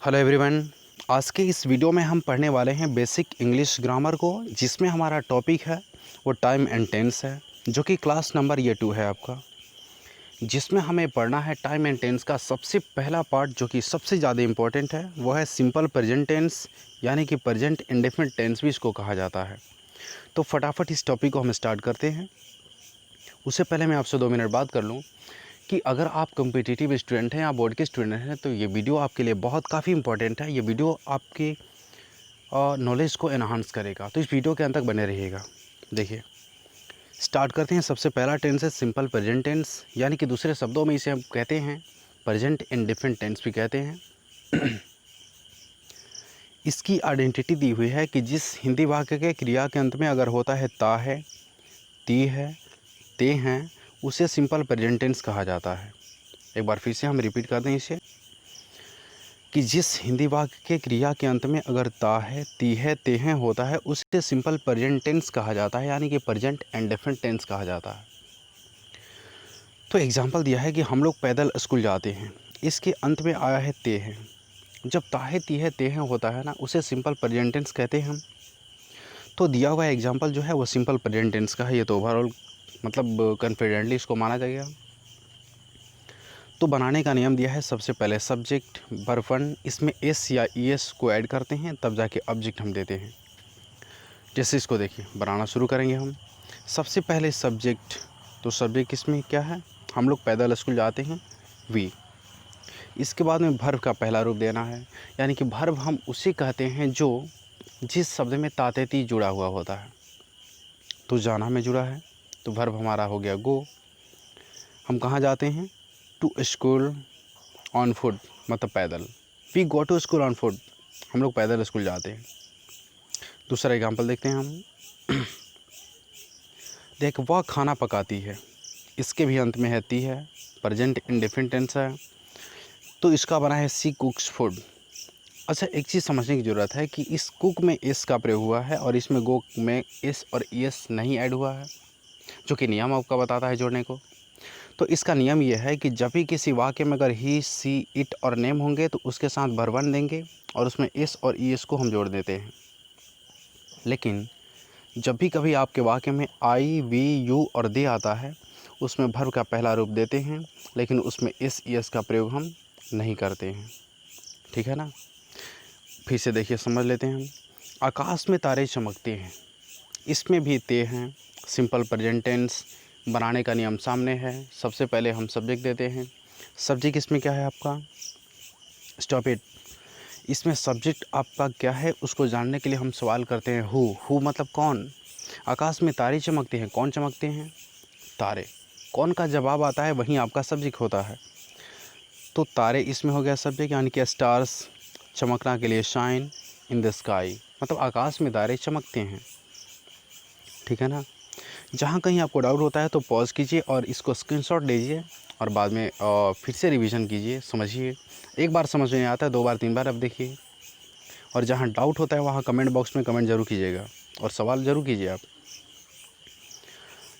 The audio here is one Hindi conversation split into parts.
Hello everyone. आज के इस वीडियो में हम पढ़ने वाले हैं बेसिक इंग्लिश ग्रामर को, जिसमें हमारा टॉपिक है वो टाइम एंड टेंस है, जो कि क्लास नंबर ये 2 है आपका। जिसमें हमें पढ़ना है टाइम एंड टेंस का सबसे पहला पार्ट, जो कि सबसे ज़्यादा इम्पोर्टेंट है, वो है सिंपल प्रेजेंट टेंस, यानी कि प्रेजेंट इंडेफिनिट टेंस भी इसको कहा जाता है। तो फटाफट इस टॉपिक को हम स्टार्ट करते हैं। उससे पहले मैं आपसे 2 मिनट बात कर लूँ कि अगर आप कॉम्पिटिटिव स्टूडेंट हैं या बोर्ड के स्टूडेंट हैं तो ये वीडियो आपके लिए बहुत काफ़ी इंपॉर्टेंट है। ये वीडियो आपके नॉलेज को एनहांस करेगा, तो इस वीडियो के अंत तक बने रहिएगा। देखिए, स्टार्ट करते हैं। सबसे पहला टेंस है सिंपल प्रेजेंट टेंस, यानी कि दूसरे शब्दों में इसे हम कहते हैं प्रेजेंट इंडेफिनिट टेंस भी कहते हैं। इसकी आइडेंटिटी दी हुई है कि जिस हिंदी वाक्य के क्रिया के अंत में अगर होता है ता है, ती है, ते हैं, उसे सिंपल प्रेजेंट टेंस कहा जाता है। एक बार फिर से हम रिपीट कर दें इसे, कि जिस हिंदी वाक्य के क्रिया के अंत में अगर ता है, ती है, ते हैं होता है, उसे सिंपल प्रेजेंट टेंस कहा जाता है, यानी कि प्रेजेंट इंडेफिनिट टेंस कहा जाता है। तो एग्जांपल दिया है कि हम लोग पैदल स्कूल जाते हैं, इसके अंत में आया है ते हैं। जब ता है, ती है, ते हैं होता है ना, उसे सिंपल प्रेजेंट टेंस कहते हैं हम। तो दिया हुआ एग्जाम्पल जो है वो सिंपल प्रेजेंट टेंस का है। ये तो ओवरऑल मतलब कॉन्फिडेंटली इसको माना जाएगा। तो बनाने का नियम दिया है, सबसे पहले सब्जेक्ट वर्ब 1, इसमें एस या ई एस को ऐड करते हैं, तब जाके ऑब्जेक्ट हम देते हैं। जैसे इसको देखिए, बनाना शुरू करेंगे हम। सबसे पहले सब्जेक्ट, तो सब्जेक्ट इसमें क्या है, हम लोग पैदल स्कूल जाते हैं, वी। इसके बाद में वर्ब का पहला रूप देना है, यानी कि वर्ब हम उसे कहते हैं जो जिस शब्द में तातेती जुड़ा हुआ होता है। तो जाना में जुड़ा है, तो वर्ब हमारा हो गया गो। हम कहाँ जाते हैं, टू स्कूल ऑन फुट, मतलब पैदल। We go to school on foot, हम लोग पैदल स्कूल जाते हैं। दूसरा एग्जाम्पल देखते हैं हम। देख, वह खाना पकाती है, इसके भी अंत में है ती है, प्रेजेंट इंडेफिनिट टेंस है, तो इसका बना है सी कुक्स फूड। अच्छा, एक चीज़ समझने की ज़रूरत है कि इस कुक में एस का प्रयोग हुआ है और इसमें गो में एस और ई एस नहीं ऐड हुआ है, जो कि नियम आपका बताता है जोड़ने को। तो इसका नियम ये है कि जब भी किसी वाक्य में अगर ही, सी, इट और नेम होंगे तो उसके साथ वर्ब 1 देंगे और उसमें एस और ई एस को हम जोड़ देते हैं। लेकिन जब भी कभी आपके वाक्य में आई, वी, यू और दे आता है, उसमें वर्ब का पहला रूप देते हैं, लेकिन उसमें एस, ई एस का प्रयोग हम नहीं करते हैं। ठीक है ना। फिर से देखिए, समझ लेते हैं हम। आकाश में तारे चमकते हैं, इसमें भी ते हैं, सिंपल प्रेजेंट टेंस। बनाने का नियम सामने है। सबसे पहले हम सब्जेक्ट देते हैं। सब्जेक्ट इसमें क्या है आपका, स्टॉप इट। इसमें सब्जेक्ट आपका क्या है उसको जानने के लिए हम सवाल करते हैं हु मतलब कौन। आकाश में तारे चमकते हैं, कौन चमकते हैं, तारे। कौन का जवाब आता है वहीं आपका सब्जेक्ट होता है। तो तारे इसमें हो गया सब्जेक्ट, यानी कि स्टार्स, चमकना के लिए शाइन इन द स्काई, मतलब आकाश में तारे चमकते हैं। ठीक है ना। जहाँ कहीं आपको डाउट होता है तो पॉज़ कीजिए और इसको स्क्रीनशॉट लीजिए और बाद में फिर से रिवीजन कीजिए, समझिए। एक बार समझ में नहीं आता है, 2 बार 3 बार अब देखिए। और जहाँ डाउट होता है वहाँ कमेंट बॉक्स में कमेंट ज़रूर कीजिएगा और सवाल ज़रूर कीजिए आप।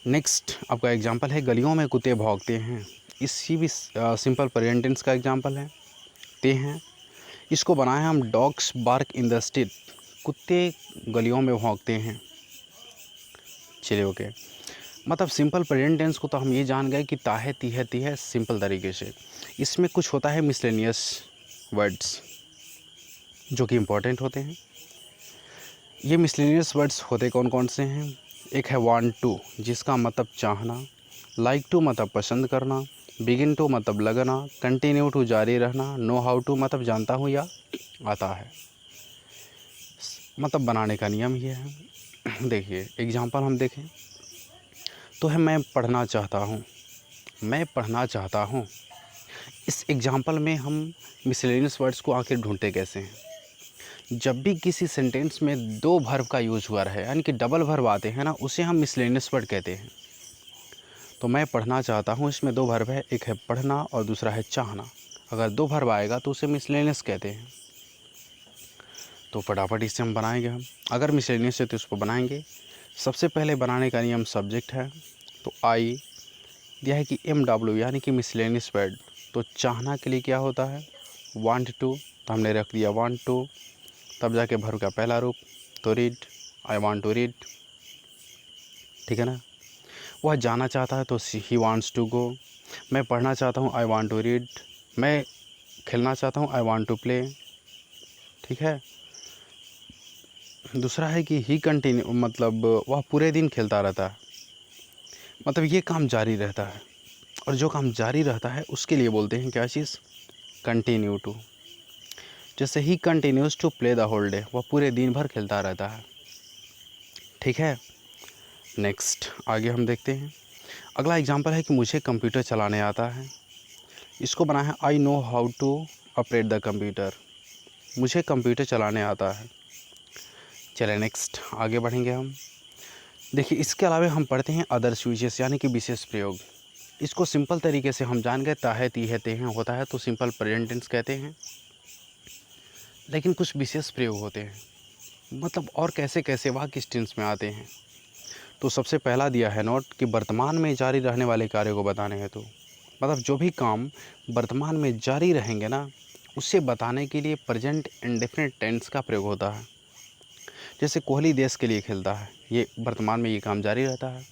नेक्स्ट आपका एग्जांपल है, गलियों में कुत्ते भौंकते हैं। इसी भी सिंपल प्रेजेंट टेंस का एग्जांपल है, ते हैं। इसको बनाया हम, dogs bark in the street, कुत्ते गलियों में भौंकते हैं। चलिए ओके। मतलब सिंपल प्रेजेंट टेंस को तो हम ये जान गए कि ता है, ती है, ती है, सिंपल तरीके से। इसमें कुछ होता है मिसलेनियस वर्ड्स जो कि इम्पोर्टेंट होते हैं। ये मिसलेनियस वर्ड्स होते कौन कौन से हैं, एक है वांट टू, जिसका मतलब चाहना, लाइक टू मतलब पसंद करना, बिगिन टू मतलब लगना, कंटिन्यू टू जारी रहना, नो हाउ टू मतलब जानता हूँ या आता है। मतलब बनाने का नियम ये है। देखिए एग्जांपल हम देखें तो है, मैं पढ़ना चाहता हूँ, मैं पढ़ना चाहता हूँ। इस एग्जांपल में हम मिसलेनियस वर्ड्स को आखिर ढूंढते कैसे हैं, जब भी किसी सेंटेंस में 2 वर्ब का यूज हुआ है, यानी कि डबल वर्ब आते हैं ना, उसे हम मिसलेनियस वर्ड कहते हैं। तो मैं पढ़ना चाहता हूँ, इसमें 2 वर्ब है, एक है पढ़ना और दूसरा है चाहना। अगर 2 वर्ब आएगा तो उसे मिसलेनियस कहते हैं। तो फटाफट इससे हम बनाएंगे। हम अगर मिसलेनियस है तो इसको बनाएंगे। सबसे पहले बनाने का नियम सब्जेक्ट है, तो आई दिया है कि एम डब्ल्यू, यानी कि मिसलेनियस वर्ड। तो चाहना के लिए क्या होता है, वांट टू, तो हमने रख दिया वांट टू, तब जाके वर्ब का पहला रूप तो read, I want to read, ठीक है ना। वह जाना चाहता है तो ही वांट्स टू गो, मैं पढ़ना चाहता हूँ आई वांट टू रीड, मैं खेलना चाहता हूँ आई वांट टू प्ले, ठीक है। दूसरा है कि ही कंटिन्यू, मतलब वह पूरे दिन खेलता रहता है, मतलब ये काम जारी रहता है, और जो काम जारी रहता है उसके लिए बोलते हैं क्या चीज़, कंटिन्यू टू। जैसे ही continues to play the whole day, वह पूरे दिन भर खेलता रहता है, ठीक है। नेक्स्ट आगे हम देखते हैं। अगला एग्जांपल है कि मुझे कंप्यूटर चलाने आता है। इसको बना है I know how to operate the computer, मुझे कंप्यूटर चलाने आता है। चलिए नेक्स्ट आगे बढ़ेंगे हम। देखिए इसके अलावा हम पढ़ते हैं अदर्स यूजेस, यानी कि विशेष प्रयोग। इसको सिंपल तरीके से हम जान गए, ता है, ती है, ते हैं होता है तो सिंपल प्रेजेंट टेंस कहते हैं। लेकिन कुछ विशेष प्रयोग होते हैं, मतलब और कैसे कैसे वह किस टेंस में आते हैं। तो सबसे पहला दिया है नोट कि वर्तमान में जारी रहने वाले कार्य को बताने हेतु, मतलब जो भी काम वर्तमान में जारी रहेंगे ना, उसे बताने के लिए प्रेजेंट इंडेफिनिट टेंस का प्रयोग होता है। जैसे कोहली देश के लिए खेलता है, ये वर्तमान में ये काम जारी रहता है,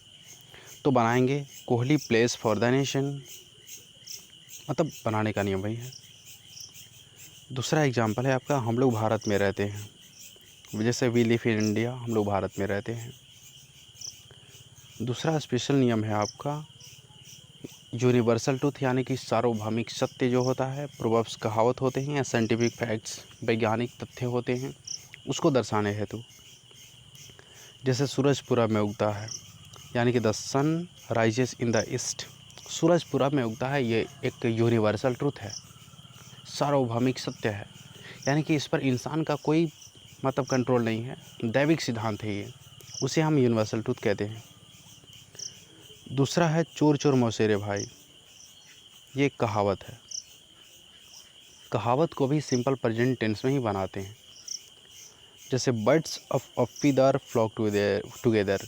तो बनाएंगे Kohli place for the nation, मतलब बनाने का नियम वही है। दूसरा एग्जाम्पल है आपका हम लोग भारत में रहते हैं, जैसे वी लिव इन इंडिया, हम लोग भारत में रहते हैं। दूसरा स्पेशल नियम है आपका यूनिवर्सल ट्रूथ, यानी कि सार्वभौमिक सत्य जो होता है, प्रोवर्ब्स कहावत होते हैं या साइंटिफिक फैक्ट्स वैज्ञानिक तथ्य होते हैं, उसको दर्शाने हेतु। जैसे सूरज पूरब में उगता है, यानी कि the sun rises in the east, सूरज पूरब में उगता है, ये एक यूनिवर्सल ट्रूथ है, सार्वभौमिक सत्य है, यानी कि इस पर इंसान का कोई मतलब कंट्रोल नहीं है, दैविक सिद्धांत है ये, उसे हम यूनिवर्सल ट्रूथ कहते हैं। दूसरा है चोर चोर मौसेरे भाई, ये कहावत है। कहावत को भी सिंपल प्रेजेंट टेंस में ही बनाते हैं। जैसे birds of feather flock together,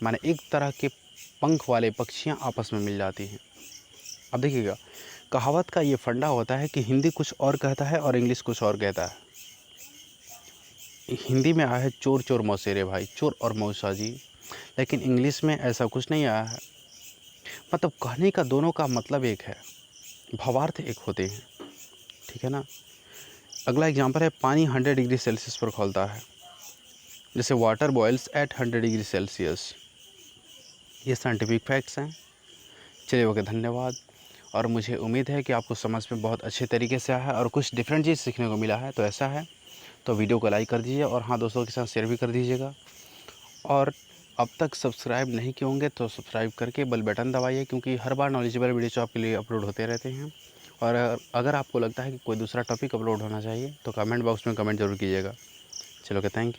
माने एक तरह के पंख वाले पक्षियाँ आपस में मिल जाती हैं। अब देखिएगा कहावत का ये फंडा होता है कि हिंदी कुछ और कहता है और इंग्लिश कुछ और कहता है। हिंदी में आया है चोर चोर मौसेरे भाई, चोर और मौसा जी, लेकिन इंग्लिश में ऐसा कुछ नहीं आया है। मतलब कहने का दोनों का मतलब एक है, भावार्थ एक होते हैं, ठीक है ना। अगला एग्जांपल है पानी 100 डिग्री सेल्सियस पर खौलता है, जैसे water boils at 100 degree Celsius, ये साइंटिफिक फैक्ट्स हैं। चलिए ओके, धन्यवाद। और मुझे उम्मीद है कि आपको समझ में बहुत अच्छे तरीके से आया है और कुछ डिफरेंट चीज़ सीखने को मिला है। तो ऐसा है तो वीडियो को लाइक कर दीजिए और हाँ दोस्तों के साथ शेयर भी कर दीजिएगा। और अब तक सब्सक्राइब नहीं किए होंगे तो सब्सक्राइब करके बेल बटन दबाइए, क्योंकि हर बार नॉलेजेबल वीडियो आपके लिए अपलोड होते रहते हैं। और अगर आपको लगता है कि कोई दूसरा टॉपिक अपलोड होना चाहिए तो कमेंट बॉक्स में कमेंट जरूर कीजिएगा। चलो ओके, थैंक यू।